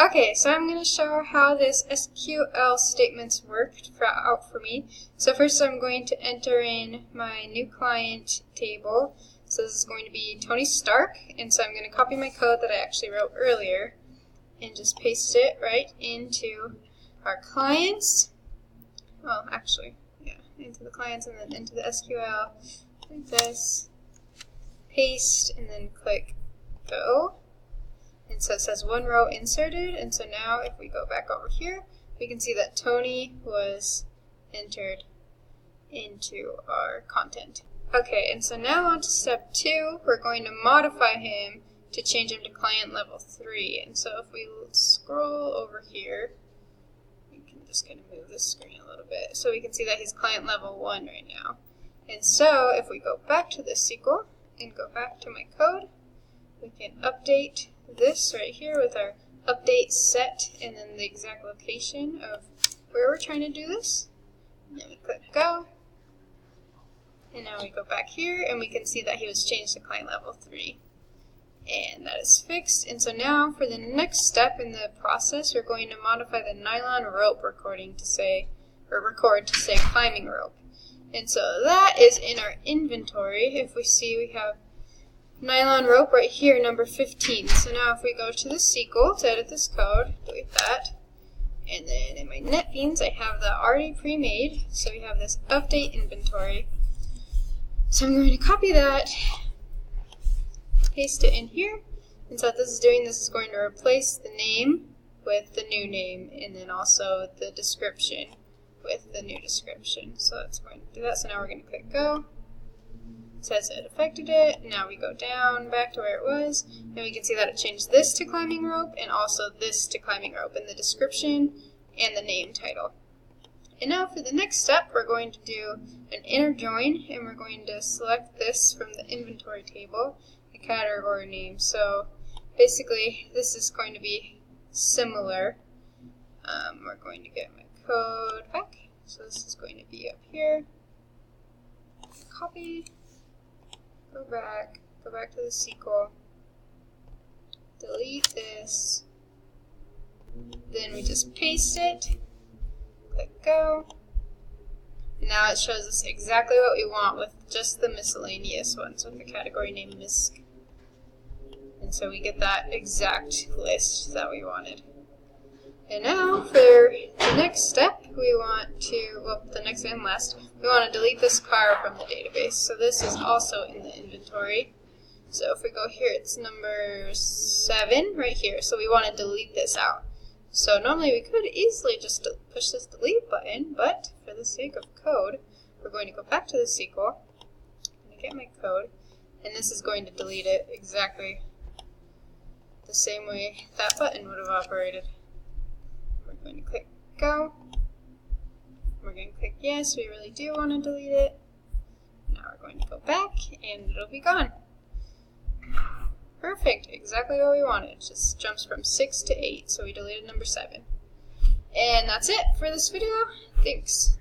Okay, so I'm going to show how this SQL statements worked out for me. So first I'm going to enter in my new client table. So this is going to be Tony Stark, and so I'm going to copy my code that I actually wrote earlier and just paste it right into our clients. Well, actually, yeah, into the clients and then into the SQL, like this, paste, and then click go. And so it says one row inserted, and so now if we go back over here, we can see that Tony was entered into our content. Okay, and so now on to step 2, we're going to modify him to change him to client level 3. And so if we scroll over here, we can just kind of move this screen a little bit, so we can see that he's client level 1 right now. And so if we go back to the SQL and go back to my code, we can update this right here with our update set and then the exact location of where we're trying to do this. And then we click go. And now we go back here and we can see that he was changed to client level 3. And that is fixed. And so now for the next step in the process, we're going to modify the nylon rope recording to say, or record to say climbing rope. And so that is in our inventory. If we see, we have nylon rope right here, number 15. So now if we go to the SQL to edit this code, delete that. And then in my NetBeans, I have that already pre-made. So we have this update inventory. So I'm going to copy that, paste it in here. And so what this is going to replace the name with the new name, and then also the description with the new description. So that's going to do that. So now we're going to click go. It says it affected it. Now we go down back to where it was, and we can see that it changed this to climbing rope and also this to climbing rope in the description and the name title. And now for the next step, we're going to do an inner join, and we're going to select this from the inventory table, the category name. So basically, this is going to be similar. We're going to get my code back. So this is going to be up here. Copy. Go back to the SQL, delete this, then we just paste it, click go, and now it shows us exactly what we want with just the miscellaneous ones with the category name MISC. And so we get that exact list that we wanted. And now for the next step, we want to, well, the next and last, we want to delete this car from the database. So this is also in the inventory. So if we go here, it's number 7 right here. So we want to delete this out. So normally we could easily just push this delete button, but for the sake of code, we're going to go back to the SQL, I'm going to get my code, and this is going to delete it exactly the same way that button would have operated. We're going to click go. We're going to click yes, we really do want to delete it. Now we're going to go back and it'll be gone. Perfect, exactly what we wanted. It just jumps from 6 to 8, so we deleted number 7. And that's it for this video. Thanks.